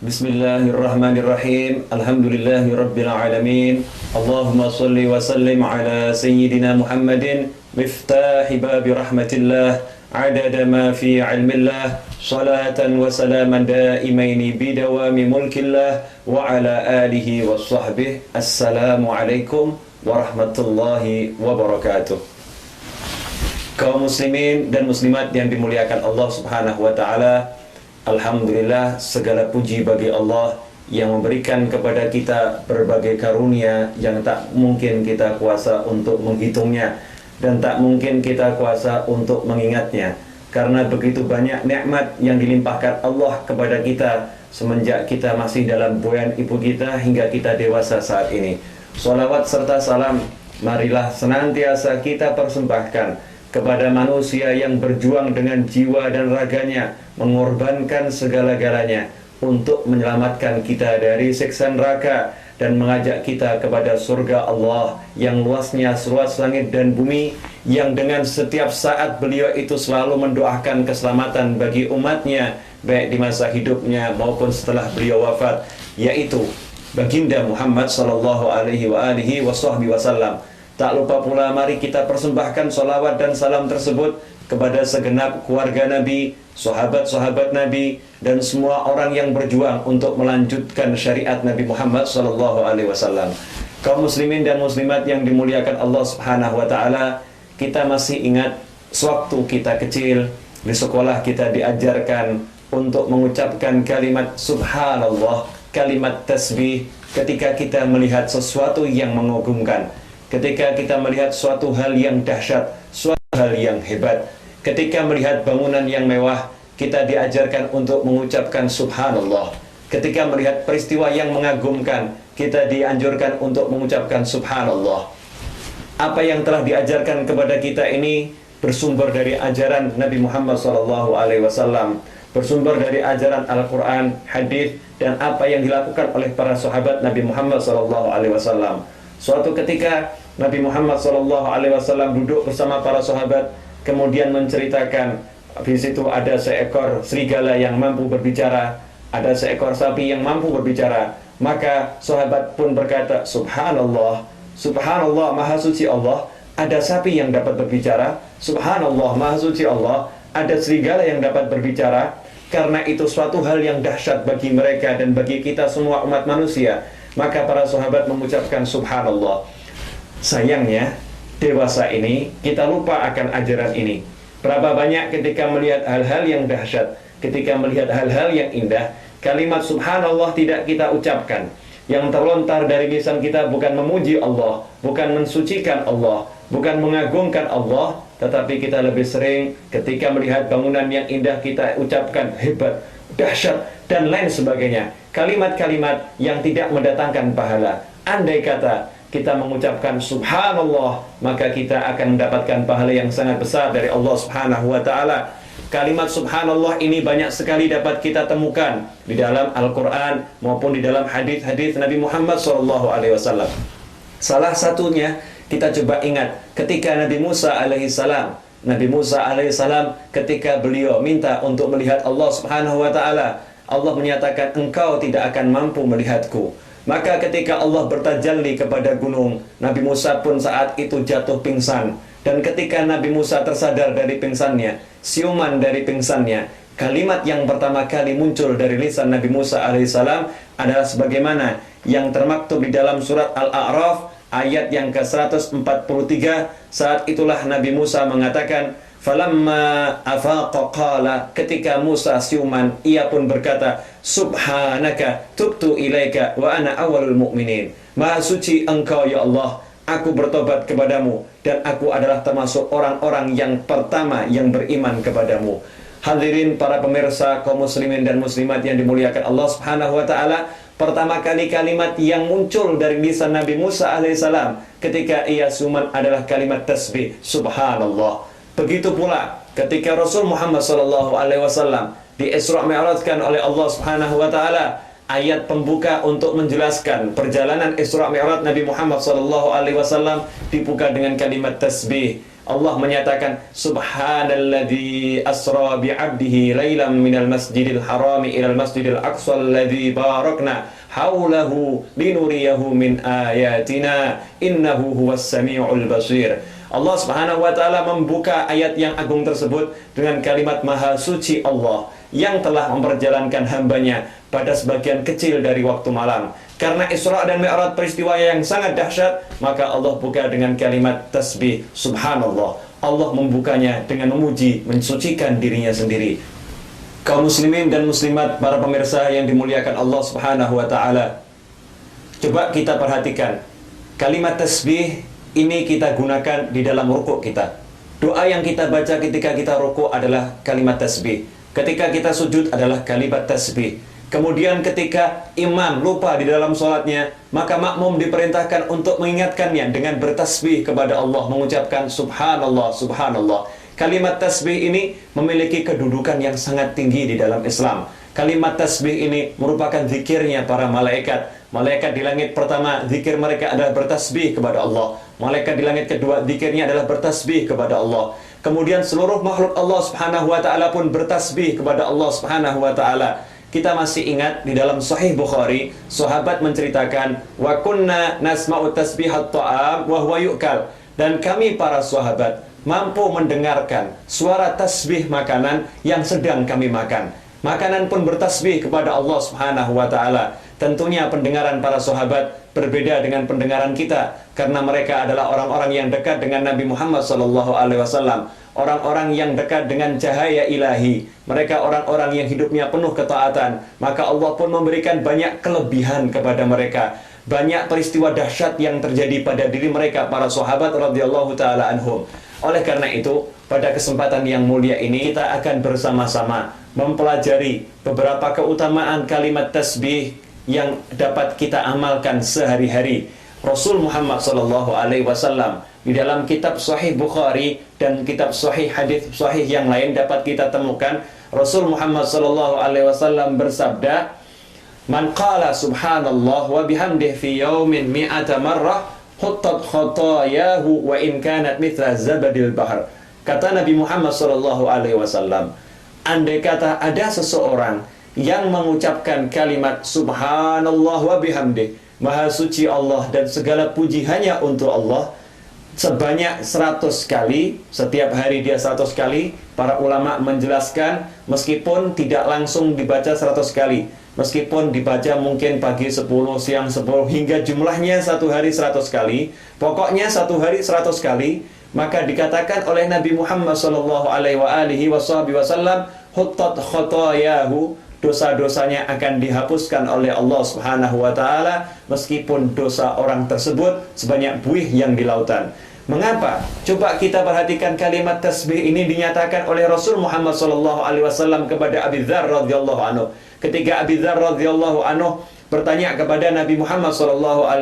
Bismillahirrahmanirrahim. Alhamdulillahi rabbil alamin. Allahumma salli wa sallim ala sayyidina Muhammadin miftahi babi rahmatillah adada ma fi ilmillah salatan wa salaman daimaini bidawami mulkillah wa ala alihi wa sahbihi. Assalamu alaikum warahmatullahi wabarakatuh. Kaum muslimin dan muslimat yang dimuliakan Allah subhanahu wa ta'ala, alhamdulillah, segala puji bagi Allah yang memberikan kepada kita berbagai karunia yang tak mungkin kita kuasa untuk menghitungnya dan tak mungkin kita kuasa untuk mengingatnya, karena begitu banyak nikmat yang dilimpahkan Allah kepada kita semenjak kita masih dalam buayan ibu kita hingga kita dewasa saat ini. Sholawat serta salam marilah senantiasa kita persembahkan kepada manusia yang berjuang dengan jiwa dan raganya, mengorbankan segala-galanya untuk menyelamatkan kita dari siksa neraka dan mengajak kita kepada surga Allah yang luasnya seluas langit dan bumi, yang dengan setiap saat beliau itu selalu mendoakan keselamatan bagi umatnya, baik di masa hidupnya maupun setelah beliau wafat, yaitu baginda Muhammad sallallahu alaihi wasallam. Tak lupa pula mari kita persembahkan salawat dan salam tersebut kepada segenap keluarga Nabi, sahabat-sahabat Nabi, dan semua orang yang berjuang untuk melanjutkan syariat Nabi Muhammad SAW. Kaum muslimin dan muslimat yang dimuliakan Allah Subhanahu wa ta'ala, kita masih ingat sewaktu kita kecil di sekolah kita diajarkan untuk mengucapkan kalimat subhanallah, kalimat tasbih ketika kita melihat sesuatu yang mengagumkan, ketika kita melihat suatu hal yang dahsyat, suatu hal yang hebat, ketika melihat bangunan yang mewah, kita diajarkan untuk mengucapkan subhanallah. Ketika melihat peristiwa yang mengagumkan, kita dianjurkan untuk mengucapkan subhanallah. Apa yang telah diajarkan kepada kita ini bersumber dari ajaran Nabi Muhammad SAW, bersumber dari ajaran Al-Quran, hadis, dan apa yang dilakukan oleh para sahabat Nabi Muhammad SAW. Suatu ketika Nabi Muhammad SAW duduk bersama para sahabat, kemudian menceritakan di situ ada seekor serigala yang mampu berbicara, ada seekor sapi yang mampu berbicara. Maka sahabat pun berkata, subhanallah, subhanallah, maha suci Allah, ada sapi yang dapat berbicara. Subhanallah, maha suci Allah, ada serigala yang dapat berbicara. Karena itu suatu hal yang dahsyat bagi mereka dan bagi kita semua umat manusia. Maka para sahabat mengucapkan subhanallah. Sayangnya dewasa ini kita lupa akan ajaran ini. Berapa banyak ketika melihat hal-hal yang dahsyat, ketika melihat hal-hal yang indah, kalimat subhanallah tidak kita ucapkan. Yang terlontar dari lisan kita bukan memuji Allah, bukan mensucikan Allah, bukan mengagungkan Allah, tetapi kita lebih sering ketika melihat bangunan yang indah kita ucapkan hebat, dahsyat, dan lain sebagainya. Kalimat-kalimat yang tidak mendatangkan pahala. Andai kata kita mengucapkan subhanallah, maka kita akan mendapatkan pahala yang sangat besar dari Allah Subhanahu wa ta'ala. Kalimat subhanallah ini banyak sekali dapat kita temukan di dalam Al-Quran maupun di dalam hadis-hadis Nabi Muhammad SAW. Salah satunya kita coba ingat ketika Nabi Musa alaihissalam. Nabi Musa alaihissalam ketika beliau minta untuk melihat Allah Subhanahu wa ta'ala, Allah menyatakan engkau tidak akan mampu melihatku. Maka ketika Allah bertajalli kepada gunung, Nabi Musa pun saat itu jatuh pingsan. Dan ketika Nabi Musa tersadar dari pingsannya, siuman dari pingsannya, kalimat yang pertama kali muncul dari lisan Nabi Musa alaihissalam adalah sebagaimana yang termaktub di dalam surat Al-A'raf ayat yang ke-143. Saat itulah Nabi Musa mengatakan, falamma afaqa qala, ketika Musa siuman, ia pun berkata, subhanaka tubtu ilaika wa ana awalul mu'minin. Maha suci engkau ya Allah, aku bertobat kepadamu dan aku adalah termasuk orang-orang yang pertama yang beriman kepadamu. Hadirin para pemirsa kaum muslimin dan muslimat yang dimuliakan Allah Subhanahu wa ta'ala, pertama kali kalimat yang muncul dari lisan Nabi Musa alaihissalam ketika ia siuman adalah kalimat tasbih, subhanallah. Begitu pula ketika Rasul Muhammad SAW di Isra' Mi'rajkan oleh Allah Subhanahu wa ta'ala, ayat pembuka untuk menjelaskan perjalanan Isra' Mi'raj Nabi Muhammad SAW dibuka dengan kalimat tasbih. Allah menyatakan subhanalladzi asra bi'abdihi lailan minal masjidil harami ilal masjidil aqsa alladzi barakna haulahu linuriyahu min ayatina innahu huwas samiul basir. Allah Subhanahu wa taala membuka ayat yang agung tersebut dengan kalimat maha suci Allah yang telah memperjalankan hambanya pada sebagian kecil dari waktu malam. Karena Isra dan Mi'raj peristiwa yang sangat dahsyat, maka Allah buka dengan kalimat tasbih subhanallah. Allah membukanya dengan memuji, mensucikan dirinya sendiri. Kaum muslimin dan muslimat, para pemirsa yang dimuliakan Allah Subhanahu wa taala, coba kita perhatikan kalimat tasbih ini kita gunakan di dalam rukuk kita. Doa yang kita baca ketika kita rukuk adalah kalimat tasbih. Ketika kita sujud adalah kalimat tasbih. Kemudian ketika imam lupa di dalam sholatnya, maka makmum diperintahkan untuk mengingatkannya dengan bertasbih kepada Allah, mengucapkan subhanallah, subhanallah. Kalimat tasbih ini memiliki kedudukan yang sangat tinggi di dalam Islam. Kalimat tasbih ini merupakan zikirnya para malaikat. Malaikat di langit pertama, zikir mereka adalah bertasbih kepada Allah. Malaikat di langit kedua, zikirnya adalah bertasbih kepada Allah. Kemudian seluruh makhluk Allah Subhanahu wa taala pun bertasbih kepada Allah Subhanahu wa taala. Kita masih ingat di dalam Sahih Bukhari, sahabat menceritakan, wa kunna nasma'u tasbihat ta'am wa huwa yu'kal. Dan kami para sahabat mampu mendengarkan suara tasbih makanan yang sedang kami makan. Makanan pun bertasbih kepada Allah Subhanahu wa taala. Tentunya pendengaran para sahabat berbeda dengan pendengaran kita, karena mereka adalah orang-orang yang dekat dengan Nabi Muhammad SAW, orang-orang yang dekat dengan cahaya ilahi. Mereka orang-orang yang hidupnya penuh ketaatan. Maka Allah pun memberikan banyak kelebihan kepada mereka. Banyak peristiwa dahsyat yang terjadi pada diri mereka, para sahabat radhiyallahu taala anhum. Oleh karena itu, pada kesempatan yang mulia ini kita akan bersama-sama mempelajari beberapa keutamaan kalimat tasbih yang dapat kita amalkan sehari-hari. Rasul Muhammad SAW di dalam kitab Sahih Bukhari dan kitab Sahih hadis Sahih yang lain dapat kita temukan Rasul Muhammad SAW bersabda, "Man qala subhanallah wa bihamdihi fi yaumin mi'ata marrah huttat khatayahu wa in kanat mithla zabadil bahr." Kata Nabi Muhammad SAW, andai kata ada seseorang yang mengucapkan kalimat subhanallah wa bihamdih, maha suci Allah dan segala puji hanya untuk Allah, sebanyak 100 kali, setiap hari dia 100 kali. Para ulama menjelaskan meskipun tidak langsung dibaca 100 kali, meskipun dibaca mungkin pagi 10, siang 10, hingga jumlahnya satu hari 100 kali, pokoknya satu hari 100 kali, maka dikatakan oleh Nabi Muhammad SAW, huttat khotayahu, dosa-dosanya akan dihapuskan oleh Allah Subhanahu wa taala meskipun dosa orang tersebut sebanyak buih yang di lautan. Mengapa? Coba kita perhatikan kalimat tasbih ini dinyatakan oleh Rasul Muhammad SAW kepada Abi Dzar radhiyallahu anhu. Ketika Abi Dzar radhiyallahu anhu bertanya kepada Nabi Muhammad SAW,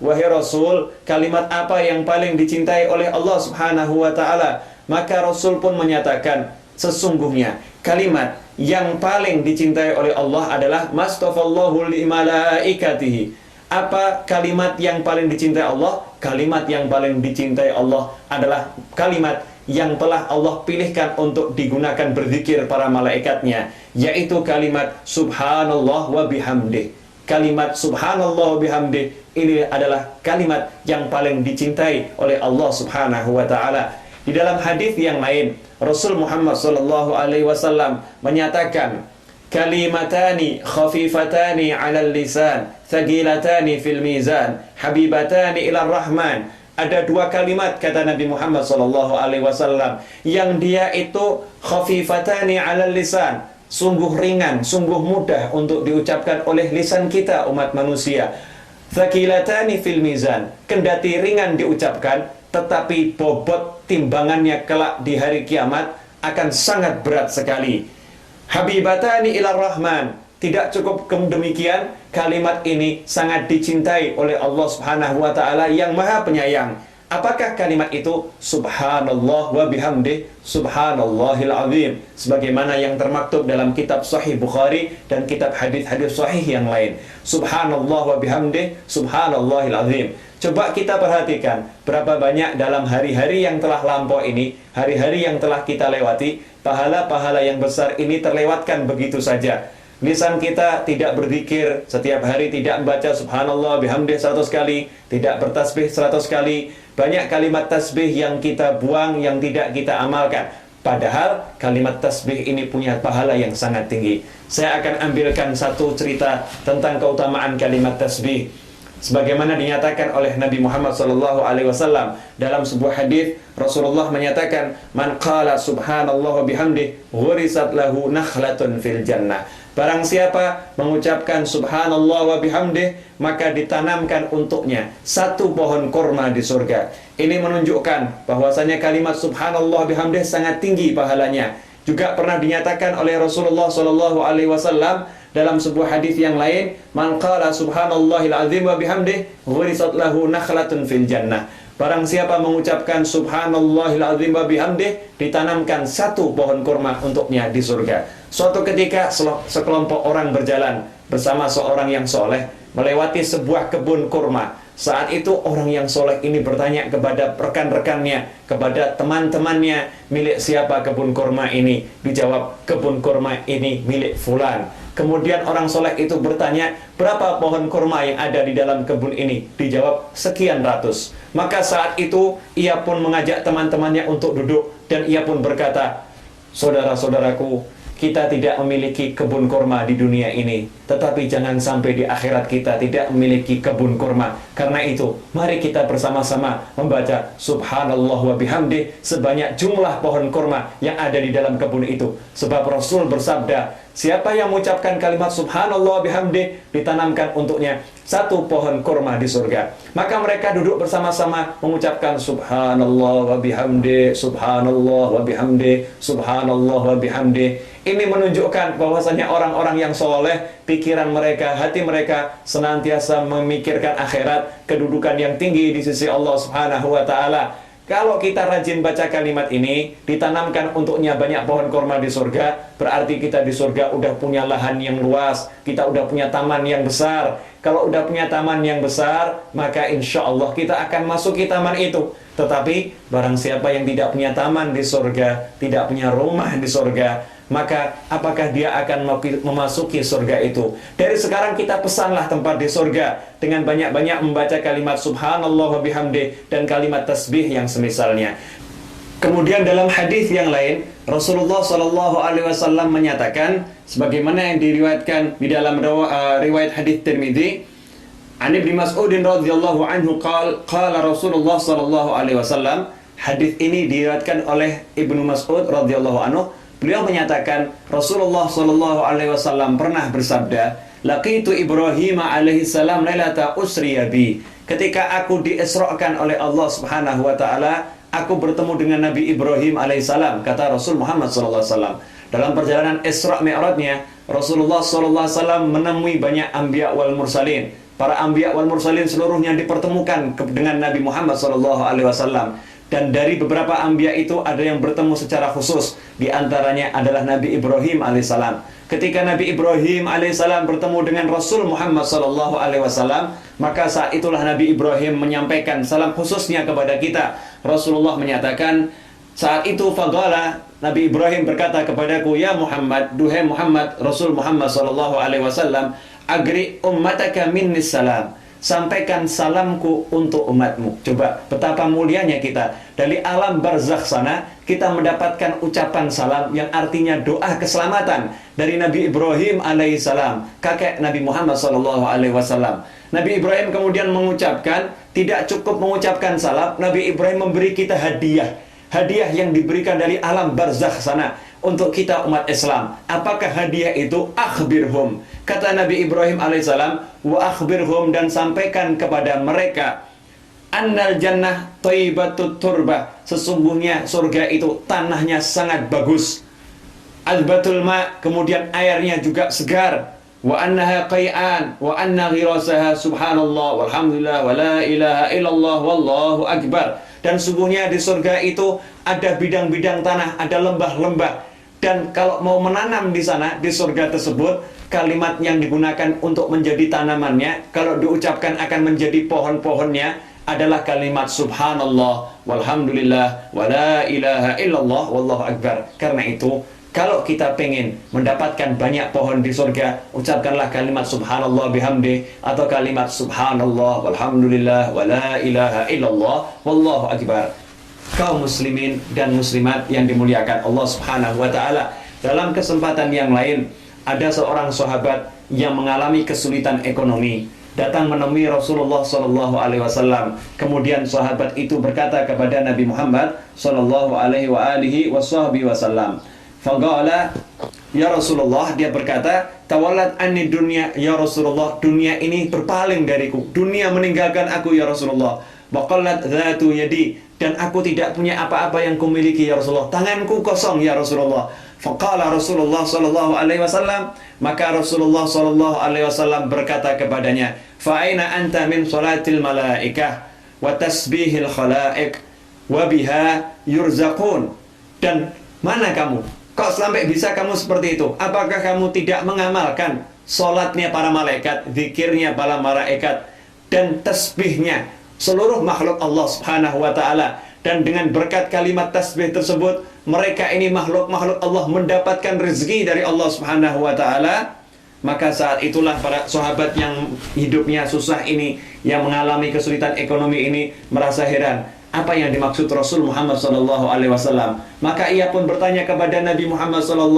wahai Rasul, kalimat apa yang paling dicintai oleh Allah Subhanahu wa taala? Maka Rasul pun menyatakan, sesungguhnya kalimat yang paling dicintai oleh Allah adalah mastafallahu li malaikatihi. Apa kalimat yang paling dicintai Allah? Kalimat yang paling dicintai Allah adalah kalimat yang telah Allah pilihkan untuk digunakan berzikir para malaikatnya, yaitu kalimat subhanallah wa bihamdih. Kalimat subhanallah wa bihamdih ini adalah kalimat yang paling dicintai oleh Allah Subhanahu wa taala. Di dalam hadis yang lain, Rasul Muhammad SAW menyatakan, kalimatani khafifatani 'alal lisan, thaqilatani fil mizan, habibatani ilar rahman. Ada dua kalimat, kata Nabi Muhammad SAW, yang dia itu khafifatani 'alal lisan, sungguh ringan, sungguh mudah untuk diucapkan oleh lisan kita umat manusia. Thaqilatani fil mizan, kendati ringan diucapkan, tetapi bobot timbangannya kelak di hari kiamat akan sangat berat sekali. Habibatani ilar rahman, tidak cukup demikian, kalimat ini sangat dicintai oleh Allah Subhanahu wa taala yang Maha Penyayang. Apakah kalimat itu? Subhanallah wa bihamdih, subhanallahil azim. Sebagaimana yang termaktub dalam kitab Sahih Bukhari dan kitab hadis-hadis sahih yang lain. Subhanallah wa bihamdih, subhanallahil azim. Coba kita perhatikan berapa banyak dalam hari-hari yang telah lampau ini, hari-hari yang telah kita lewati, pahala-pahala yang besar ini terlewatkan begitu saja. Lisan kita tidak berzikir setiap hari, tidak membaca subhanallah bihamdih 100 kali, tidak bertasbih 100 kali. Banyak kalimat tasbih yang kita buang, yang tidak kita amalkan. Padahal kalimat tasbih ini punya pahala yang sangat tinggi. Saya akan ambilkan satu cerita tentang keutamaan kalimat tasbih. Sebagaimana dinyatakan oleh Nabi Muhammad SAW dalam sebuah hadis, Rasulullah menyatakan, "Man qala subhanallah wa bihamdih, ghurisat lahu nakhlatun fil jannah." Barang siapa mengucapkan subhanallah wa bihamdih, maka ditanamkan untuknya satu pohon kurma di surga. Ini menunjukkan bahwasanya kalimat subhanallah bihamdih sangat tinggi pahalanya. Juga pernah dinyatakan oleh Rasulullah SAW dalam sebuah hadis yang lain, "Man qala subhanallahil azim wa bihamdih, ghurisat lahu nakhlatun fil jannah." Barang siapa mengucapkan subhanallahil azim wa bihamdih, ditanamkan satu pohon kurma untuknya di surga. Suatu ketika sekelompok orang berjalan bersama seorang yang soleh melewati sebuah kebun kurma. Saat itu orang yang soleh ini bertanya kepada rekan-rekannya, kepada teman-temannya, milik siapa kebun kurma ini? Dijawab, kebun kurma ini milik fulan. Kemudian orang soleh itu bertanya, berapa pohon kurma yang ada di dalam kebun ini? Dijawab, sekian ratus. Maka saat itu ia pun mengajak teman-temannya untuk duduk dan ia pun berkata, saudara-saudaraku, kita tidak memiliki kebun kurma di dunia ini, tetapi jangan sampai di akhirat kita tidak memiliki kebun kurma. Karena itu, mari kita bersama-sama membaca subhanallah wa bihamdih sebanyak jumlah pohon kurma yang ada di dalam kebun itu. Sebab Rasul bersabda, siapa yang mengucapkan kalimat subhanallah wa bihamdih, ditanamkan untuknya satu pohon kurma di surga. Maka mereka duduk bersama-sama mengucapkan subhanallah wa bihamdih, subhanallah wa bihamdih, subhanallah wa bihamdih. Ini menunjukkan bahwasanya orang-orang yang soleh, pikiran mereka, hati mereka senantiasa memikirkan akhirat, kedudukan yang tinggi di sisi Allah Subhanahu wa Ta'ala. Kalau kita rajin baca kalimat ini, ditanamkan untuknya banyak pohon kurma di surga, berarti kita di surga udah punya lahan yang luas, kita udah punya taman yang besar. Kalau udah punya taman yang besar, maka insya Allah kita akan masuki taman itu. Tetapi barang siapa yang tidak punya taman di surga, tidak punya rumah di surga, maka apakah dia akan memasuki surga itu? Dari sekarang kita pesanlah tempat di surga dengan banyak-banyak membaca kalimat subhanallah wa bihamdih dan kalimat tasbih yang semisalnya. Kemudian dalam hadis yang lain, Rasulullah SAW menyatakan, sebagaimana yang diriwayatkan di dalam riwayat hadis Tirmidzi, an Ibnu Mas'ud radhiyallahu anhu qala Rasulullah SAW. Hadis ini diriwayatkan oleh Ibnu Mas'ud radhiyallahu anhu. Beliau menyatakan Rasulullah SAW pernah bersabda, laqitu Ibrahim alaihi salam lailata usriya bi. Ketika aku diisrakan oleh Allah Subhanahu wa taala, aku bertemu dengan Nabi Ibrahim alaihissalam, kata Rasul Muhammad SAW. Dalam perjalanan Isra Mi'rajnya, Rasulullah SAW menemui banyak anbiya wal mursalin. Para anbiya wal mursalin seluruhnya dipertemukan dengan Nabi Muhammad SAW. Dan dari beberapa anbiya itu ada yang bertemu secara khusus. Di antaranya adalah Nabi Ibrahim alaihissalam. Ketika Nabi Ibrahim alaihissalam bertemu dengan Rasul Muhammad SAW, maka saat itulah Nabi Ibrahim menyampaikan salam khususnya kepada kita. Rasulullah menyatakan, saat itu faqala, Nabi Ibrahim berkata kepadaku, ya Muhammad, duhai Muhammad, Rasul Muhammad SAW, agri ummataka minni salam, sampaikan salamku untuk umatmu. Coba betapa mulianya kita. Dari alam barzakh sana, kita mendapatkan ucapan salam yang artinya doa keselamatan dari Nabi Ibrahim alaihissalam, kakek Nabi Muhammad SAW. Nabi Ibrahim kemudian mengucapkan, tidak cukup mengucapkan salam, Nabi Ibrahim memberi kita hadiah. Hadiah yang diberikan dari alam barzakh sana untuk kita umat Islam. Apakah hadiah itu? Akhbirhum. Kata Nabi Ibrahim alaihissalam, wa akhbirhum, dan sampaikan kepada mereka, annal jannah thayyibatut turbah, sesungguhnya surga itu tanahnya sangat bagus. Albatul ma, kemudian airnya juga segar. wa annaha qai'an wa anna ghirasaha subhanallah walhamdulillah wa la ilaha illallah wallahu akbar. Dan sungguhnya di surga itu ada bidang-bidang tanah, ada lembah-lembah. Dan kalau mau menanam di sana, di surga tersebut, kalimat yang digunakan untuk menjadi tanamannya, kalau diucapkan akan menjadi pohon-pohonnya, adalah kalimat subhanallah walhamdulillah wa la ilaha illallah wallahu akbar. Karena itu, kalau kita pengen mendapatkan banyak pohon di surga, ucapkanlah kalimat subhanallah bihamdi, atau kalimat subhanallah walhamdulillah wa la ilaha illallah wallahu akbar. Kaum muslimin dan muslimat yang dimuliakan Allah subhanahu wa ta'ala, dalam kesempatan yang lain, ada seorang sahabat yang mengalami kesulitan ekonomi, datang menemui Rasulullah SAW. Kemudian sahabat itu berkata kepada Nabi Muhammad SAW, faqala, ya Rasulullah, dia berkata, tawallat anni dunya ya Rasulullah, dunia ini berpaling dariku, dunia meninggalkan aku ya Rasulullah. Waqallat dhatu yadi, dan aku tidak punya apa-apa yang kumiliki ya Rasulullah, tanganku kosong ya Rasulullah. Faqala Rasulullah SAW, maka Rasulullah SAW berkata kepadanya, fa'aina anta min salatil malaikah wa tasbihil khalaik wa biha yurzaqun. Dan mana kamu? Kok sampai bisa kamu seperti itu? Apakah kamu tidak mengamalkan salatnya para malaikat, zikirnya para malaikat, dan tasbihnya seluruh makhluk Allah subhanahu wa ta'ala? Dan dengan berkat kalimat tasbih tersebut, mereka ini makhluk-makhluk Allah mendapatkan rezeki dari Allah subhanahu wa ta'ala. Maka saat itulah para sahabat yang hidupnya susah ini, yang mengalami kesulitan ekonomi ini, merasa heran, apa yang dimaksud Rasul Muhammad SAW. Maka ia pun bertanya kepada Nabi Muhammad SAW,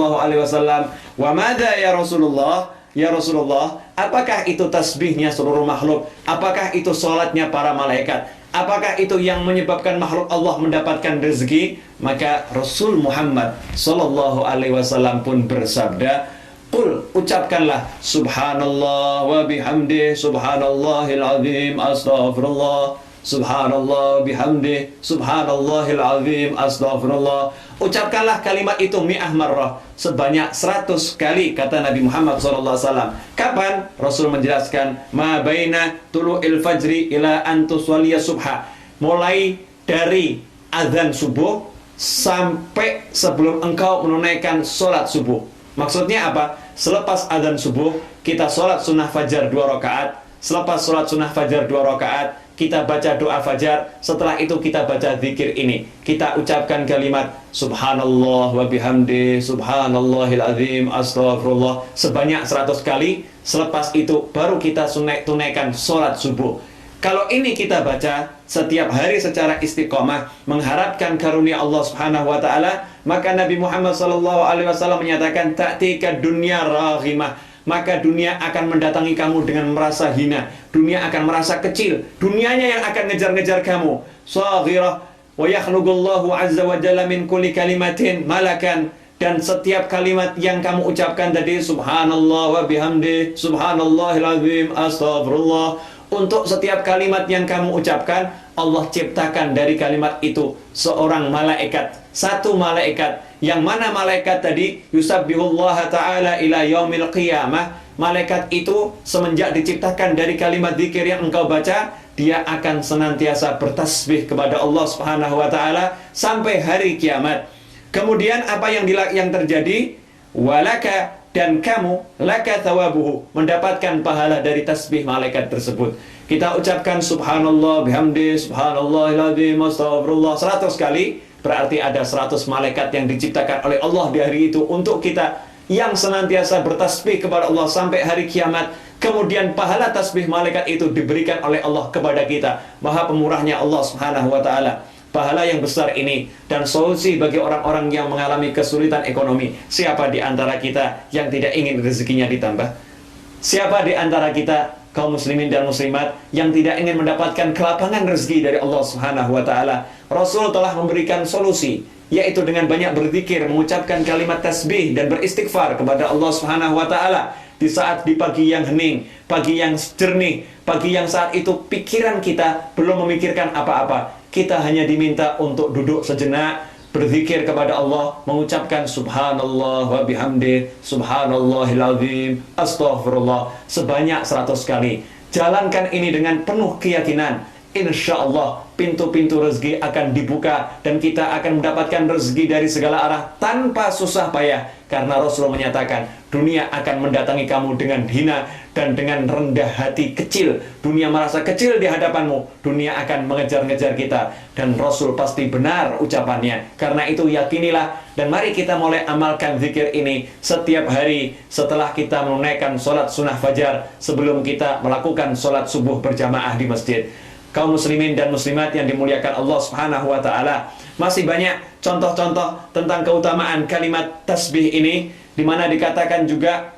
wa madza ya Rasulullah? Ya Rasulullah, apakah itu tasbihnya seluruh makhluk? Apakah itu salatnya para malaikat? Apakah itu yang menyebabkan makhluk Allah mendapatkan rezeki? Maka Rasul Muhammad SAW pun bersabda, qul, ucapkanlah, subhanallah wa bihamdih, subhanallahil azim, astaghfirullah, subhanallah bihamdih, subhanallahil azim, astaghfirullah. Ucapkanlah kalimat itu mi'ah marrah, sebanyak 100 kali, kata Nabi Muhammad SAW. Kapan? Rasul menjelaskan, ma baina tulu'il fajri ila antuswaliya subha, mulai dari azan subuh sampai sebelum engkau menunaikan sholat subuh. Maksudnya apa? Selepas azan subuh, kita sholat sunnah fajar 2 rakaat. Selepas sholat sunnah fajar 2 rakaat, kita baca doa fajar. Setelah itu kita baca zikir ini. Kita ucapkan kalimat subhanallah wa bihamdi, subhanallahil azim, astaghfirullah sebanyak 100 kali. Selepas itu baru kita tunaikan sholat subuh. Kalau ini kita baca setiap hari secara istiqomah, mengharapkan karunia Allah subhanahu wa ta'ala, maka Nabi Muhammad SAW menyatakan, ta'tika dunya raghimah, maka dunia akan mendatangi kamu dengan merasa hina. Dunia akan merasa kecil. Dunianya yang akan ngejar-ngejar kamu. Saghirah wa yakhluqullahu azza wa jalla min kulli kalimatin malakan. Dan setiap kalimat yang kamu ucapkan tadi, subhanallah wa bihamdi, subhanallahil azim, astaghfirullah, untuk setiap kalimat yang kamu ucapkan, Allah ciptakan dari kalimat itu seorang malaikat, satu malaikat. Yang mana malaikat tadi? Yusabbihullaha ta'ala ila yaumil qiyamah. Malaikat itu semenjak diciptakan dari kalimat zikir yang engkau baca, dia akan senantiasa bertasbih kepada Allah subhanahu wa ta'ala sampai hari kiamat. Kemudian apa yang terjadi? Walaka, dan kamu, laka thawabuhu, mendapatkan pahala dari tasbih malaikat tersebut. Kita ucapkan subhanallah bihamdi, subhanallahil azim, astaghfirullah 100 kali, berarti ada 100 malaikat yang diciptakan oleh Allah di hari itu untuk kita, yang senantiasa bertasbih kepada Allah sampai hari kiamat. Kemudian pahala tasbih malaikat itu diberikan oleh Allah kepada kita. Maha pemurahnya Allah subhanahu wa ta'ala. Pahala yang besar ini dan solusi bagi orang-orang yang mengalami kesulitan ekonomi. Siapa di antara kita yang tidak ingin rezekinya ditambah? Siapa di antara kita, kaum muslimin dan muslimat, yang tidak ingin mendapatkan kelapangan rezeki dari Allah subhanahu wa ta'ala? Rasul telah memberikan solusi, yaitu dengan banyak berzikir, mengucapkan kalimat tasbih dan beristighfar kepada Allah subhanahu wa ta'ala. Di saat di pagi yang hening, pagi yang jernih, pagi yang saat itu pikiran kita belum memikirkan apa-apa, kita hanya diminta untuk duduk sejenak, berzikir kepada Allah, mengucapkan subhanallah wa bihamdih, subhanallahil azim, astaghfirullah sebanyak 100 kali. Jalankan ini dengan penuh keyakinan. Insya Allah pintu-pintu rezeki akan dibuka dan kita akan mendapatkan rezeki dari segala arah tanpa susah payah. Karena Rasulullah menyatakan dunia akan mendatangi kamu dengan hina dan dengan rendah hati kecil. Dunia merasa kecil di hadapanmu, dunia akan mengejar-ngejar kita. Dan Rasul pasti benar ucapannya. Karena itu yakinilah dan mari kita mulai amalkan zikir ini setiap hari setelah kita menunaikan sholat sunnah fajar, sebelum kita melakukan sholat subuh berjamaah di masjid. Kaum muslimin dan muslimat yang dimuliakan Allah Subhanahu wa taala, masih banyak contoh-contoh tentang keutamaan kalimat tasbih ini, di mana dikatakan juga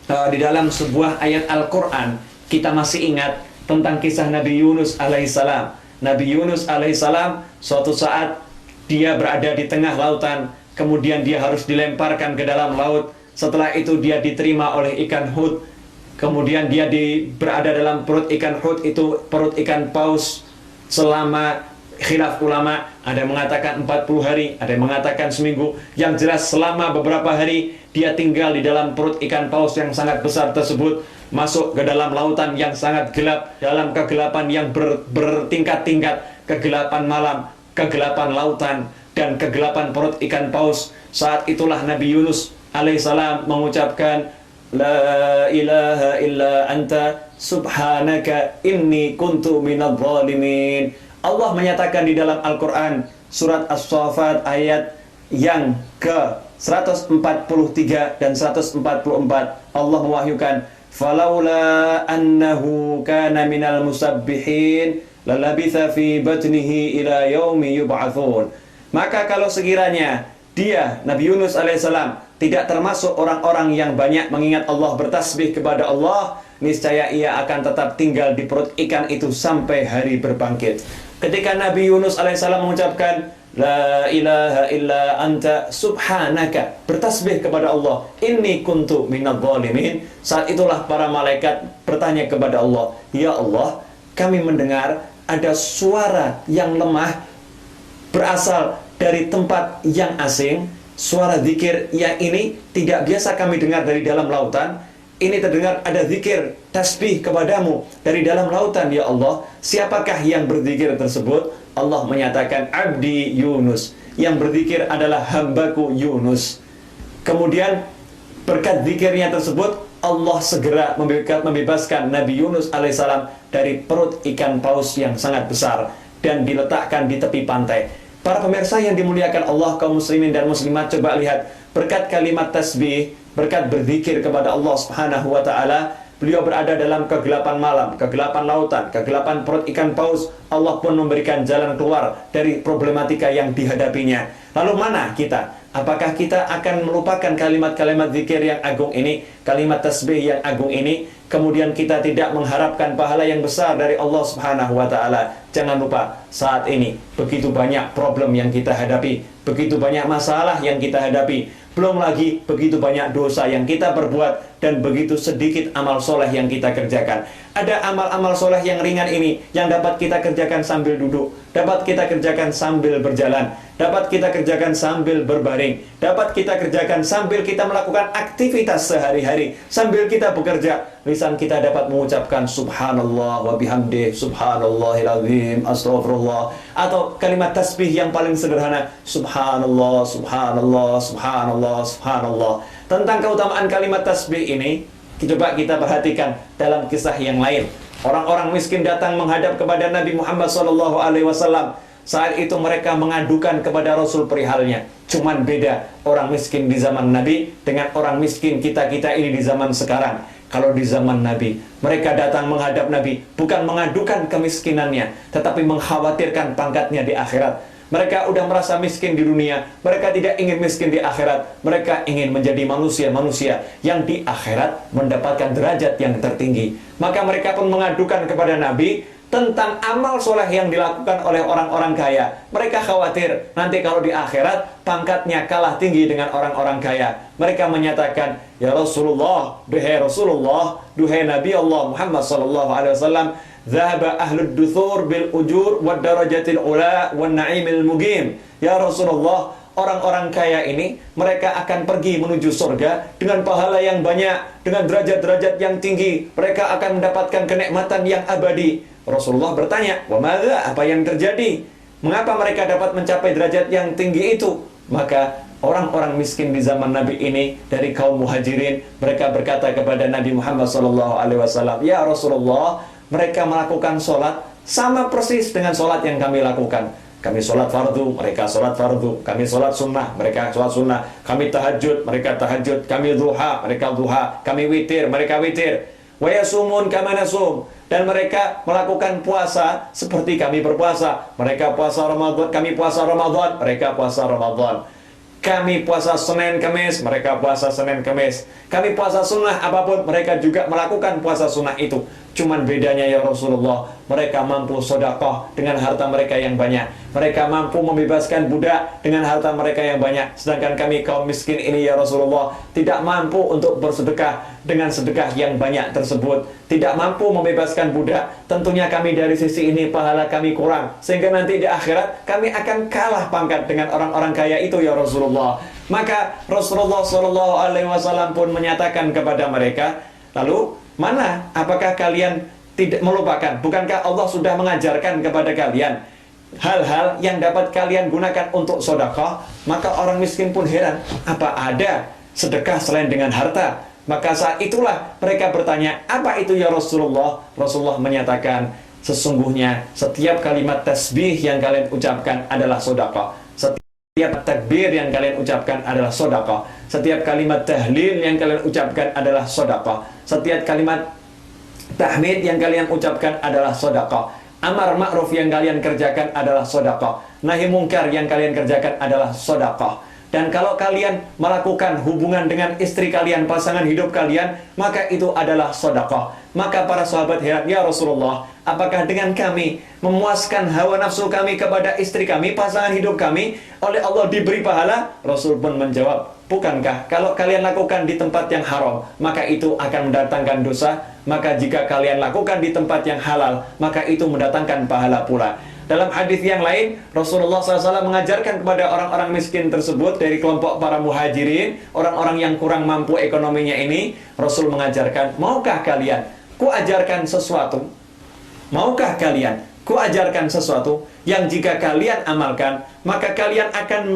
di dalam sebuah ayat Al-Qur'an. Kita masih ingat tentang kisah Nabi Yunus alaihissalam. Nabi Yunus alaihissalam suatu saat dia berada di tengah lautan, kemudian dia harus dilemparkan ke dalam laut. Setelah itu dia diterima oleh ikan hut. Kemudian dia berada dalam perut ikan hut, itu perut ikan paus selama khilaf ulama. Ada yang mengatakan 40 hari, ada yang mengatakan seminggu. Yang jelas selama beberapa hari dia tinggal di dalam perut ikan paus yang sangat besar tersebut, masuk ke dalam lautan yang sangat gelap, dalam kegelapan yang bertingkat-tingkat, kegelapan malam, kegelapan lautan, dan kegelapan perut ikan paus. Saat itulah Nabi Yunus alaihissalam mengucapkan, La ilaha illa anta subhanaka inni kuntu minadh dhalimin. Allah menyatakan di dalam Al-Quran surat As-Saffat ayat yang ke 143 dan 144, Allah mewahyukan, falaula annahu kana minal musabbihin lalabitha fi batnihi ila yaumi yub'atsun. Maka kalau sekiranya dia, Nabi Yunus alaihissalam, tidak termasuk orang-orang yang banyak mengingat Allah, bertasbih kepada Allah, niscaya ia akan tetap tinggal di perut ikan itu sampai hari berbangkit. Ketika Nabi Yunus alaihissalam mengucapkan La ilaha illa anta subhanaka, bertasbih kepada Allah, inni kuntu minadh dhalimin, saat itulah para malaikat bertanya kepada Allah, ya Allah, kami mendengar ada suara yang lemah berasal dari tempat yang asing. Suara zikir yang ini tidak biasa kami dengar dari dalam lautan. Ini terdengar ada zikir, tasbih kepadamu dari dalam lautan, ya Allah. Siapakah yang berzikir tersebut? Allah menyatakan, Abdi Yunus. Yang berzikir adalah hambaku Yunus. Kemudian berkat zikirnya tersebut, Allah segera membebaskan Nabi Yunus alaihissalam dari perut ikan paus yang sangat besar dan diletakkan di tepi pantai. Para pemirsa yang dimuliakan Allah, kaum muslimin dan muslimat, coba lihat berkat kalimat tasbih, berkat berzikir kepada Allah Subhanahu wa taala, beliau berada dalam kegelapan malam, kegelapan lautan, kegelapan perut ikan paus. Allah pun memberikan jalan keluar dari problematika yang dihadapinya. Lalu mana kita? Apakah kita akan melupakan kalimat-kalimat zikir yang agung ini, kalimat tasbih yang agung ini, kemudian kita tidak mengharapkan pahala yang besar dari Allah Subhanahu wa taala? Jangan lupa, saat ini begitu banyak problem yang kita hadapi, begitu banyak masalah yang kita hadapi, belum lagi begitu banyak dosa yang kita perbuat dan begitu sedikit amal soleh yang kita kerjakan. Ada amal-amal soleh yang ringan ini yang dapat kita kerjakan sambil duduk, dapat kita kerjakan sambil berjalan, dapat kita kerjakan sambil berbaring, dapat kita kerjakan sambil kita melakukan aktivitas sehari-hari, sambil kita bekerja. Lisan kita dapat mengucapkan subhanallah wa bihamdih, subhanallahil azim, astaghfirullah, atau kalimat tasbih yang paling sederhana, subhanallah, subhanallah, subhanallah, subhanallah. Tentang keutamaan kalimat tasbih ini, coba kita perhatikan dalam kisah yang lain. Orang-orang miskin datang menghadap kepada Nabi Muhammad SAW. Saat itu mereka mengadukan kepada Rasul perihalnya. Cuman beda orang miskin di zaman Nabi dengan orang miskin kita-kita ini di zaman sekarang. Kalau di zaman Nabi, mereka datang menghadap Nabi bukan mengadukan kemiskinannya, tetapi mengkhawatirkan pangkatnya di akhirat. Mereka udah merasa miskin di dunia, mereka tidak ingin miskin di akhirat. Mereka ingin menjadi manusia-manusia yang di akhirat mendapatkan derajat yang tertinggi. Maka mereka pun mengadukan kepada Nabi tentang amal soleh yang dilakukan oleh orang-orang kaya. Mereka khawatir nanti kalau di akhirat pangkatnya kalah tinggi dengan orang-orang kaya. Mereka menyatakan, ya Rasulullah, duhai Rasulullah, duhai Nabi Allah Muhammad SAW, Zahaba ahlud duthur bil ujur wa darajatil ula wa na'imil mugim. Ya Rasulullah, orang-orang kaya ini mereka akan pergi menuju surga dengan pahala yang banyak, dengan derajat-derajat yang tinggi. Mereka akan mendapatkan kenikmatan yang abadi. Rasulullah bertanya, "Wa madza? Apa yang terjadi? Mengapa mereka dapat mencapai derajat yang tinggi itu?" Maka orang-orang miskin di zaman Nabi ini dari kaum Muhajirin, mereka berkata kepada Nabi Muhammad SAW, "Ya Rasulullah, mereka melakukan sholat sama persis dengan sholat yang kami lakukan. Kami sholat fardu, mereka sholat fardu. Kami sholat sunnah, mereka sholat sunnah. Kami tahajud, mereka tahajud. Kami duha, mereka duha. Kami witir, mereka witir. Wa yasumun kama nasum." Dan mereka melakukan puasa seperti kami berpuasa. Mereka puasa Ramadan, kami puasa Ramadan, mereka puasa Ramadan. Kami puasa Senin Kamis, mereka puasa Senin Kamis. Kami puasa sunnah apapun, mereka juga melakukan puasa sunnah itu. Cuman bedanya ya Rasulullah, mereka mampu sedekah dengan harta mereka yang banyak. Mereka mampu membebaskan budak dengan harta mereka yang banyak. Sedangkan kami kaum miskin ini ya Rasulullah, tidak mampu untuk bersedekah dengan sedekah yang banyak tersebut. Tidak mampu membebaskan budak. Tentunya kami dari sisi ini pahala kami kurang. Sehingga nanti di akhirat kami akan kalah pangkat dengan orang-orang kaya itu ya Rasulullah. Maka Rasulullah SAW pun menyatakan kepada mereka, lalu mana? Apakah kalian tidak melupakan? Bukankah Allah sudah mengajarkan kepada kalian hal-hal yang dapat kalian gunakan untuk sedekah? Maka orang miskin pun heran, apa ada sedekah selain dengan harta? Maka saat itulah mereka bertanya, apa itu ya Rasulullah? Rasulullah menyatakan, sesungguhnya setiap kalimat tasbih yang kalian ucapkan adalah sedekah. Setiap takbir yang kalian ucapkan adalah sedekah. Setiap kalimat tahlil yang kalian ucapkan adalah sedekah. Setiap kalimat tahmid yang kalian ucapkan adalah sedekah. Amar ma'ruf yang kalian kerjakan adalah sedekah. Nahi mungkar yang kalian kerjakan adalah sedekah. Dan kalau kalian melakukan hubungan dengan istri kalian, pasangan hidup kalian, maka itu adalah sedekah. Maka para sahabat heran, ya Rasulullah, apakah dengan kami memuaskan hawa nafsu kami kepada istri kami, pasangan hidup kami, oleh Allah diberi pahala? Rasul pun menjawab, bukankah kalau kalian lakukan di tempat yang haram, maka itu akan mendatangkan dosa? Maka jika kalian lakukan di tempat yang halal, maka itu mendatangkan pahala pula. Dalam hadis yang lain, Rasulullah SAW mengajarkan kepada orang-orang miskin tersebut dari kelompok para muhajirin, orang-orang yang kurang mampu ekonominya ini, Rasul mengajarkan, maukah kalian ku ajarkan sesuatu? Maukah kalian ku ajarkan sesuatu yang jika kalian amalkan, maka kalian akan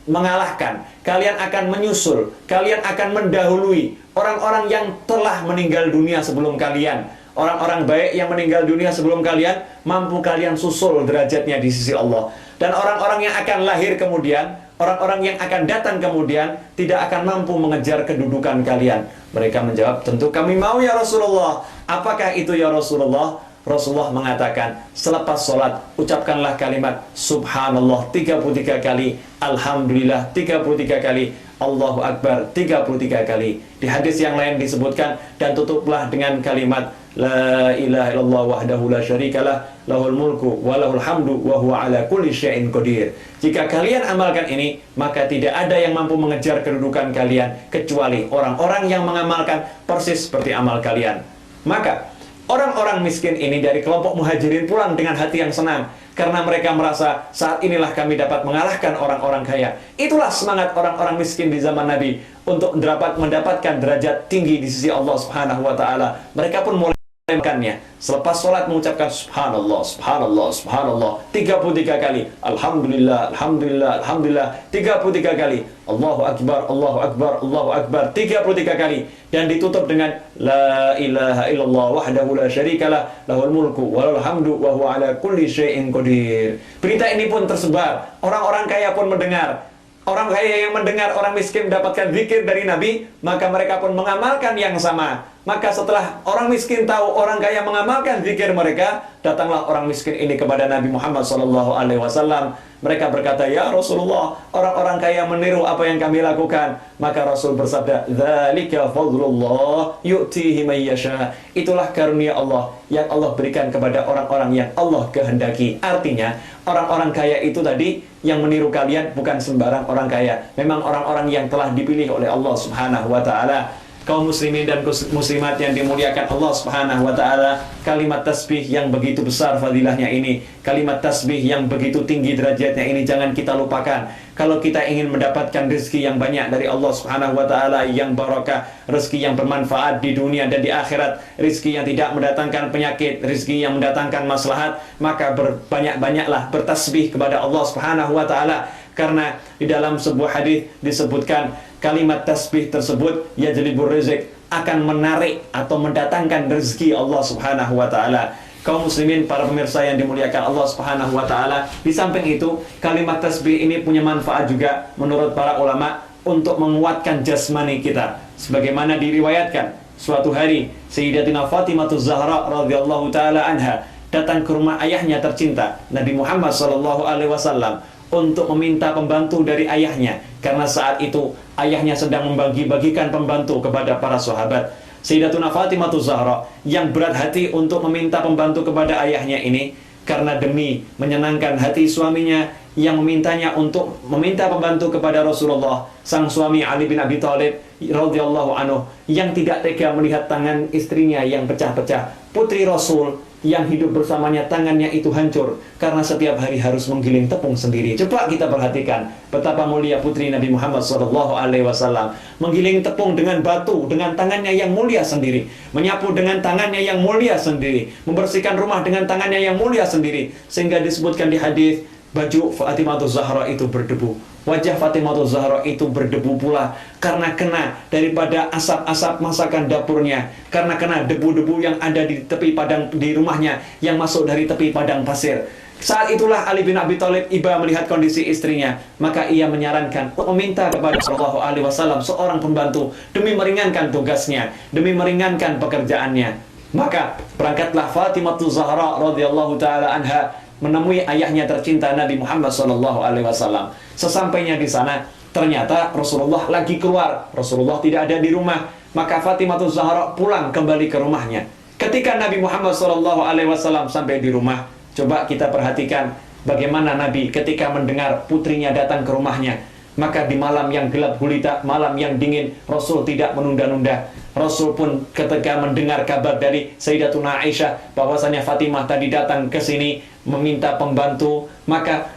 mengalahkan, kalian akan menyusul, kalian akan mendahului orang-orang yang telah meninggal dunia sebelum kalian. Orang-orang baik yang meninggal dunia sebelum kalian, mampu kalian susul derajatnya di sisi Allah. Dan orang-orang yang akan lahir kemudian, orang-orang yang akan datang kemudian, tidak akan mampu mengejar kedudukan kalian. Mereka menjawab, tentu kami mau ya Rasulullah. Apakah itu ya Rasulullah? Rasulullah mengatakan, selepas sholat, ucapkanlah kalimat Subhanallah 33 kali, Alhamdulillah 33 kali, Allahu Akbar 33 kali. Di hadis yang lain disebutkan, dan tutuplah dengan kalimat La ilaha illallah wahdahu la syarikalah, lahul mulku wa lahul hamdu wa huwa ala kulli syai'in qadir. Jika kalian amalkan ini, maka tidak ada yang mampu mengejar kedudukan kalian kecuali orang-orang yang mengamalkan persis seperti amal kalian. Maka orang-orang miskin ini dari kelompok muhajirin pulang dengan hati yang senang, karena mereka merasa saat inilah kami dapat mengalahkan orang-orang kaya. Itulah semangat orang-orang miskin di zaman Nabi untuk mendapatkan derajat tinggi di sisi Allah Subhanahu wa taala. Mereka pun mulai makannya. Selepas sholat mengucapkan Subhanallah, Subhanallah, Subhanallah 33 kali, Alhamdulillah, Alhamdulillah, Alhamdulillah 33 kali, Allahu Akbar, Allahu Akbar, Allahu Akbar 33 kali. Dan ditutup dengan La ilaha illallah wahdahu la syarikalah, lahul mulku wa lahul hamdu wa huwa ala kulli syai'in qadir. Berita ini pun tersebar, orang-orang kaya pun mendengar. Orang kaya yang mendengar orang miskin mendapatkan zikir dari Nabi, maka mereka pun mengamalkan yang sama. Maka setelah orang miskin tahu orang kaya mengamalkan zikir mereka, datanglah orang miskin ini kepada Nabi Muhammad SAW. Mereka berkata, ya Rasulullah, orang-orang kaya meniru apa yang kami lakukan. Maka Rasul bersabda, dzalika fadlullah yu'tihi may yasha. Itulah karunia Allah yang Allah berikan kepada orang-orang yang Allah kehendaki. Artinya, orang-orang kaya itu tadi yang meniru kalian bukan sembarang orang kaya. Memang orang-orang yang telah dipilih oleh Allah Subhanahu wa taala. Kaum muslimin dan muslimat yang dimuliakan Allah Subhanahu wa taala, kalimat tasbih yang begitu besar fadilahnya ini, kalimat tasbih yang begitu tinggi derajatnya ini jangan kita lupakan. Kalau kita ingin mendapatkan rezeki yang banyak dari Allah Subhanahu wa taala, yang barakah, rezeki yang bermanfaat di dunia dan di akhirat, rezeki yang tidak mendatangkan penyakit, rezeki yang mendatangkan maslahat, maka berbanyak-banyaklah bertasbih kepada Allah Subhanahu wa taala. Karena di dalam sebuah hadis disebutkan kalimat tasbih tersebut yajlibur rizq, akan menarik atau mendatangkan rezeki Allah Subhanahu wa taala. Kaum muslimin, para pemirsa yang dimuliakan Allah Subhanahu wa taala, di samping itu kalimat tasbih ini punya manfaat juga menurut para ulama untuk menguatkan jasmani kita. Sebagaimana diriwayatkan, suatu hari Sayyidatina Fatimah Zahra radhiyallahu taala anha datang ke rumah ayahnya tercinta Nabi Muhammad sallallahu alaihi wasallam untuk meminta pembantu dari ayahnya, karena saat itu ayahnya sedang membagi-bagikan pembantu kepada para sahabat. Sayyidatuna Fatimah Zahra yang berat hati untuk meminta pembantu kepada ayahnya ini, karena demi menyenangkan hati suaminya yang memintanya untuk meminta pembantu kepada Rasulullah, sang suami Ali bin Abi Thalib radhiyallahu anhu yang tidak tega melihat tangan istrinya yang pecah-pecah. Putri Rasul yang hidup bersamanya tangannya itu hancur karena setiap hari harus menggiling tepung sendiri. Coba kita perhatikan betapa mulia putri Nabi Muhammad SAW menggiling tepung dengan batu dengan tangannya yang mulia sendiri, menyapu dengan tangannya yang mulia sendiri, membersihkan rumah dengan tangannya yang mulia sendiri, sehingga disebutkan di hadis baju Fatimah Zahra itu berdebu. Wajah Fatimah Zahra itu berdebu pula karena kena daripada asap-asap masakan dapurnya, karena kena debu-debu yang ada di tepi padang di rumahnya yang masuk dari tepi padang pasir. Saat itulah Ali bin Abi Thalib iba melihat kondisi istrinya, maka ia menyarankan untuk meminta kepada Sallallahu Alaihi Wasallam seorang pembantu demi meringankan tugasnya, demi meringankan pekerjaannya. Maka berangkatlah Fatimah Zahra radhiyallahu taala anha menemui ayahnya tercinta Nabi Muhammad SAW. Sesampainya di sana, ternyata Rasulullah lagi keluar. Rasulullah tidak ada di rumah. Maka Fatimah Zahra pulang kembali ke rumahnya. Ketika Nabi Muhammad SAW sampai di rumah, coba kita perhatikan bagaimana Nabi ketika mendengar putrinya datang ke rumahnya. Maka di malam yang gelap gulita, malam yang dingin, Rasul tidak menunda-nunda. Rasul pun ketika mendengar kabar dari Sayyidatuna Aisyah bahwasanya Fatimah tadi datang ke sini meminta pembantu, maka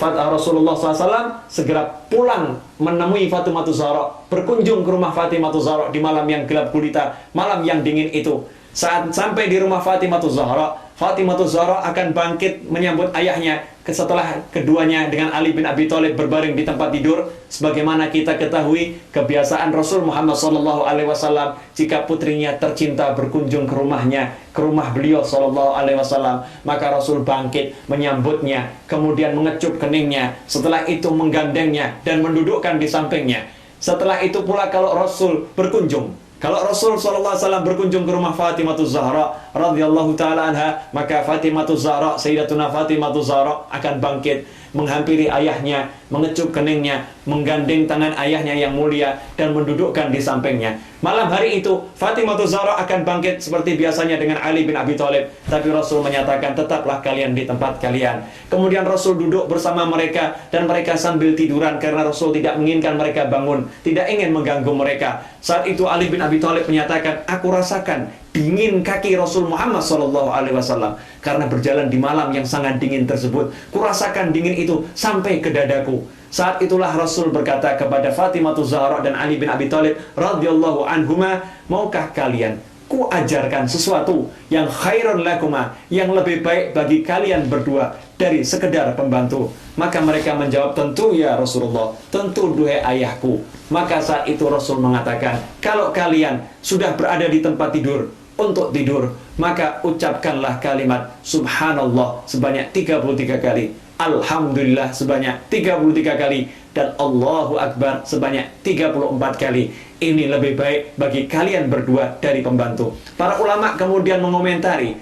Rasulullah SAW segera pulang menemui Fatimah Zahra, berkunjung ke rumah Fatimah Zahra di malam yang gelap gulita, malam yang dingin itu. Saat sampai di rumah Fatimah Zahra akan bangkit menyambut ayahnya setelah keduanya dengan Ali bin Abi Thalib berbaring di tempat tidur. Sebagaimana kita ketahui kebiasaan Rasul Muhammad SAW, jika putrinya tercinta berkunjung ke rumahnya, ke rumah beliau SAW, maka Rasul bangkit menyambutnya, kemudian mengecup keningnya, setelah itu menggandengnya dan mendudukkan di sampingnya. Setelah itu pula kalau Rasul SAW berkunjung ke rumah Fatimah Zahra radhiyallahu taala anha, maka Fatimah Zahra, Sayyidatuna Fatimah Zahra akan bangkit menghampiri ayahnya, mengecup keningnya, menggandeng tangan ayahnya yang mulia dan mendudukkan di sampingnya. Malam hari itu Fatimah Zahra akan bangkit seperti biasanya dengan Ali bin Abi Thalib, tapi Rasul menyatakan tetaplah kalian di tempat kalian. Kemudian Rasul duduk bersama mereka dan mereka sambil tiduran karena Rasul tidak menginginkan mereka bangun, tidak ingin mengganggu mereka. Saat itu Ali bin Abi Thalib menyatakan, aku rasakan dingin kaki Rasul Muhammad SAW karena berjalan di malam yang sangat dingin tersebut. Kurasakan dingin itu sampai ke dadaku. Saat itulah Rasul berkata kepada Fatimah Zahra dan Ali bin Abi Thalib radhiyallahu anhuma, maukah kalian ku ajarkan sesuatu yang khairun lakuma, yang lebih baik bagi kalian berdua dari sekedar pembantu? Maka mereka menjawab, tentu ya Rasulullah, tentu duhai ayahku. Maka saat itu Rasul mengatakan, kalau kalian sudah berada di tempat tidur untuk tidur, maka ucapkanlah kalimat Subhanallah sebanyak 33 kali, Alhamdulillah sebanyak 33 kali, dan Allahu Akbar sebanyak 34 kali. Ini lebih baik bagi kalian berdua dari pembantu. Para ulama kemudian mengomentari,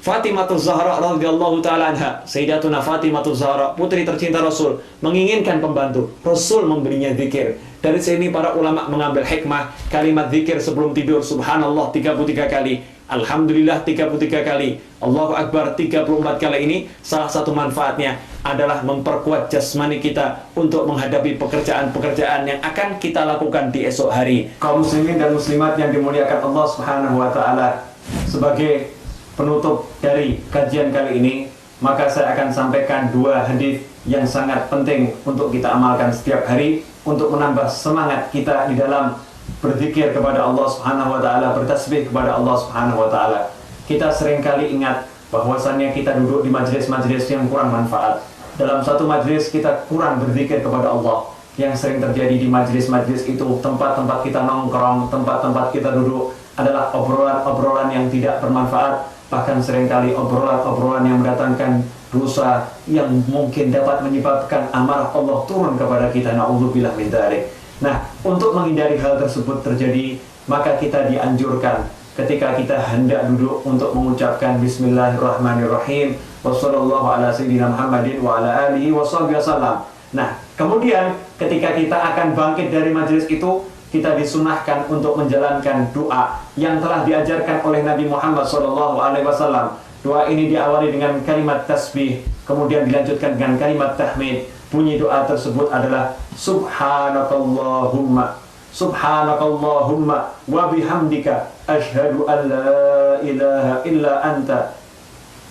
Fatimah Zahra radhiyallahu taala anha, Sayyidatuna Fatimah Zahra, putri tercinta Rasul, menginginkan pembantu. Rasul memberinya zikir. Dari sini para ulama mengambil hikmah kalimat zikir sebelum tidur Subhanallah 33 kali, Alhamdulillah 33 kali, Allahu Akbar 34 kali ini, salah satu manfaatnya adalah memperkuat jasmani kita untuk menghadapi pekerjaan-pekerjaan yang akan kita lakukan di esok hari. Kaum muslimin dan muslimat yang dimuliakan Allah Subhanahu wa taala, sebagai penutup dari kajian kali ini, maka saya akan sampaikan dua hadis yang sangat penting untuk kita amalkan setiap hari untuk menambah semangat kita di dalam berzikir kepada Allah Subhanahu wa taala, bertasbih kepada Allah Subhanahu wa taala. Kita seringkali ingat bahwasannya kita duduk di majelis-majelis yang kurang manfaat. Dalam satu majelis kita kurang berzikir kepada Allah. Yang sering terjadi di majelis-majelis itu, tempat-tempat kita nongkrong, tempat-tempat kita duduk adalah obrolan-obrolan yang tidak bermanfaat, bahkan seringkali obrolan-obrolan yang mendatangkan dosa yang mungkin dapat menyebabkan amarah Allah turun kepada kita. Na'udzubillah min dzalik. Nah, untuk menghindari hal tersebut terjadi, maka kita dianjurkan ketika kita hendak duduk untuk mengucapkan Bismillahirrahmanirrahim, wassallallahu ala sayyidina Muhammadin wa ala alihi wasallam. Nah, kemudian ketika kita akan bangkit dari majelis itu, kita disunahkan untuk menjalankan doa yang telah diajarkan oleh Nabi Muhammad SAW. Doa ini diawali dengan kalimat tasbih, kemudian dilanjutkan dengan kalimat tahmid. Bunyi doa tersebut adalah Subhanakallahumma wa bihamdika asyhadu an la ilaha illa anta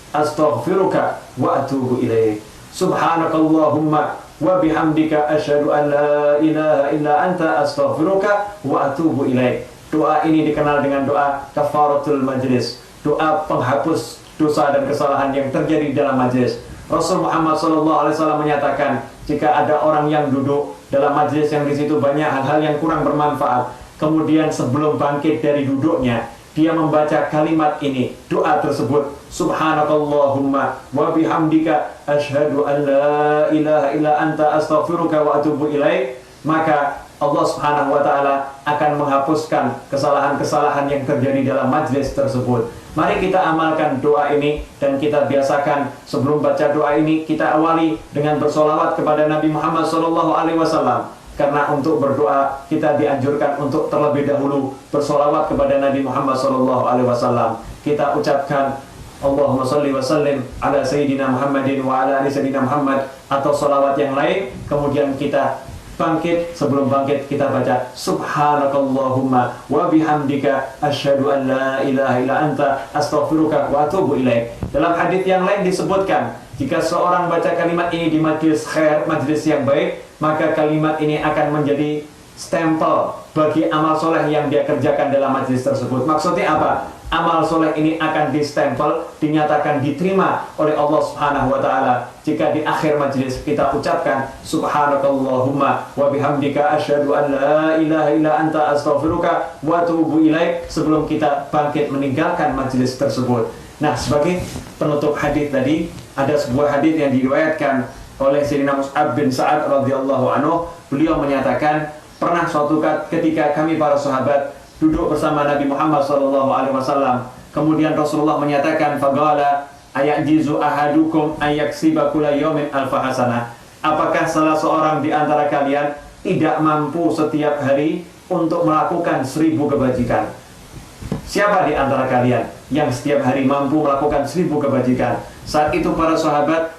astaghfiruka wa atubu ilaik. Subhanakallahumma wa bihamdika asyhadu an la ilaha illa anta astaghfiruka wa atubu ilaik. Doa ini dikenal dengan doa kafaratul majlis, doa penghapus dosa dan kesalahan yang terjadi dalam majlis. Rasul Muhammad SAW menyatakan, jika ada orang yang duduk dalam majelis yang di situ banyak hal-hal yang kurang bermanfaat, kemudian sebelum bangkit dari duduknya, dia membaca kalimat ini, doa tersebut, Subhanakallahumma wa bihamdika asyhadu an la ilaha illa anta astaghfiruka wa atubu ilaik, maka Allah Subhanahu wa taala akan menghapuskan kesalahan-kesalahan yang terjadi dalam majelis tersebut. Mari kita amalkan doa ini dan kita biasakan sebelum baca doa ini kita awali dengan bersolawat kepada Nabi Muhammad SAW. Karena untuk berdoa kita dianjurkan untuk terlebih dahulu bersolawat kepada Nabi Muhammad SAW. Kita ucapkan Allahumma salli wa sallim ala Sayyidina Muhammadin wa ala ali Sayyidina Muhammad atau solawat yang lain. Kemudian kita bangkit, sebelum bangkit kita baca Subhanakallahumma wa bihamdika asyhadu an la ilaha illa anta astaghfiruka wa atubu ilaik. Dalam hadis yang lain disebutkan, jika seorang baca kalimat ini di majlis khair, majlis yang baik, maka kalimat ini akan menjadi stempel bagi amal soleh yang dia kerjakan dalam majlis tersebut. Maksudnya apa? Amal soleh ini akan distempel, dinyatakan diterima oleh Allah Subhanahu wa taala jika di akhir majlis kita ucapkan Subhanakallahumma wa bihamdika asyhadu an la ilaha illa anta astaghfiruka wa atubu ilaik, sebelum kita bangkit meninggalkan majlis tersebut. Nah, sebagai penutup hadis tadi, ada sebuah hadis yang diriwayatkan oleh Sayyidina Mus'ab bin Sa'ad radhiyallahu anhu. Beliau menyatakan, pernah suatu ketika kami para sahabat duduk bersama Nabi Muhammad SAW. Kemudian Rasulullah menyatakan, faqala ayajizu ahadukum ayaksiba kulla yawmin alfa hasanah. Apakah salah seorang di antara kalian tidak mampu setiap hari untuk melakukan 1000 kebajikan? Siapa di antara kalian yang setiap hari mampu melakukan 1000 kebajikan? Saat itu para sahabat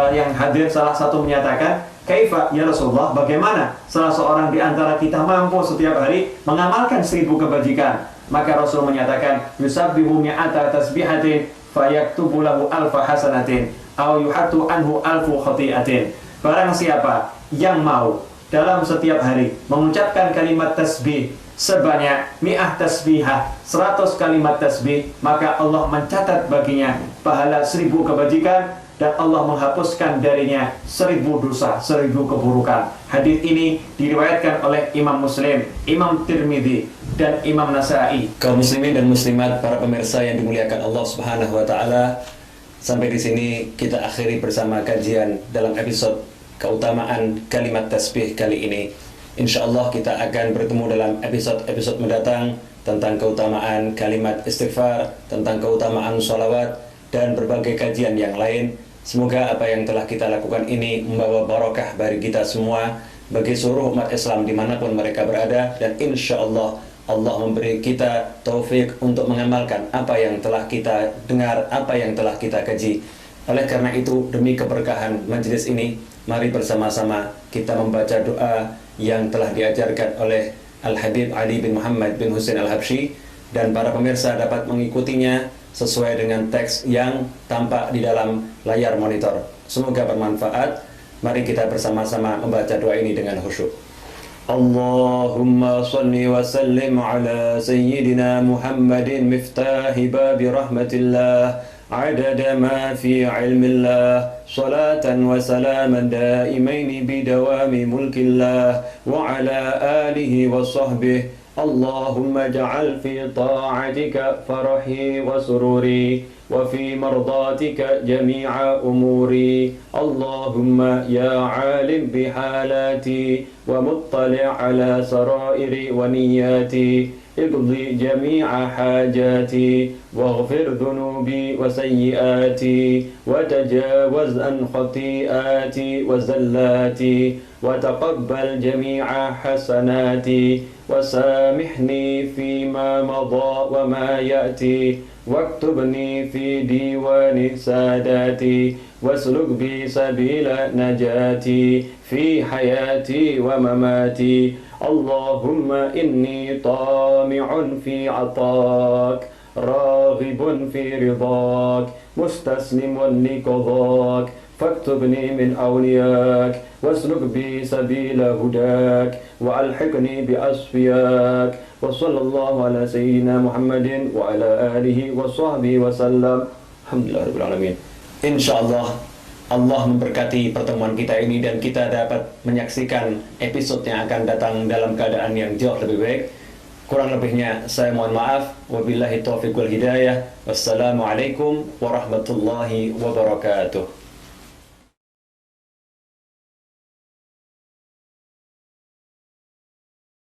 yang hadir salah satu menyatakan, kaifa ya Rasulullah, bagaimana salah seorang di antara kita mampu setiap hari mengamalkan 1000 kebajikan? Maka Rasul menyatakan, yusabbihu mi'ata tasbihatin fayaktubu lahu alfa hasanatin aw yuhattu anhu alfu khati'atin. Barang siapa yang mau dalam setiap hari mengucapkan kalimat tasbih sebanyak mi'ah tasbihah, 100 kalimat tasbih, maka Allah mencatat baginya pahala 1000 kebajikan dan Allah menghapuskan darinya 1000 dosa, 1000 keburukan. Hadis ini diriwayatkan oleh Imam Muslim, Imam Tirmidzi, dan Imam Nasa'i. Kaum muslimin dan muslimat, para pemirsa yang dimuliakan Allah Subhanahu wa taala, sampai di sini kita akhiri bersama kajian dalam episode keutamaan kalimat tasbih kali ini. Insyaallah kita akan bertemu dalam episode-episode mendatang tentang keutamaan kalimat istighfar, tentang keutamaan sholawat, dan berbagai kajian yang lain. Semoga apa yang telah kita lakukan ini membawa barokah bagi kita semua, bagi seluruh umat Islam dimanapun mereka berada, dan insya Allah Allah memberi kita taufik untuk mengamalkan apa yang telah kita dengar, apa yang telah kita kaji. Oleh karena itu, demi keberkahan majelis ini, mari bersama-sama kita membaca doa yang telah diajarkan oleh Al-Habib Ali bin Muhammad bin Husain Al-Habsyi, dan para pemirsa dapat mengikutinya sesuai dengan teks yang tampak di dalam layar monitor. Semoga bermanfaat. Mari kita bersama-sama membaca doa ini dengan khusyuk. Allahumma salli wa sallim ala sayyidina Muhammadin miftahi babi rahmatillah adada ma fi ilmillah salatan wa salaman daimaini bidawami mulkillah wa ala alihi wa sahbihi Allahumma ja'al fi ta'atika farahi wa sururi wa fi mardatika jami'a umuri Allahumma ya alim bihalati wa muttali' ala sarairi wa niyati اقضي جميع حاجاتي واغفر ذنوبي وسيئاتي وتجاوز عن خطيئاتي وزلاتي وتقبل جميع حسناتي وسامحني فيما مضى وما يأتي واكتبني في ديوان ساداتي واسلك بي سبيل نجاتي في حياتي ومماتي اللهم إني طامع في عطاك راغب في رضاك مستسلم لقضاك فاكتبني من أولياك واسلك بي سبيل هداك وألحقني بأصفياك وصلى الله على سيدنا محمد وعلى آله وصحبه وسلم الحمد لله رب العالمين. Insyaallah Allah memberkati pertemuan kita ini dan kita dapat menyaksikan episode yang akan datang dalam keadaan yang jauh lebih baik. Kurang lebihnya saya mohon maaf. Wabillahi taufiq wal hidayah. Wassalamualaikum warahmatullahi wabarakatuh.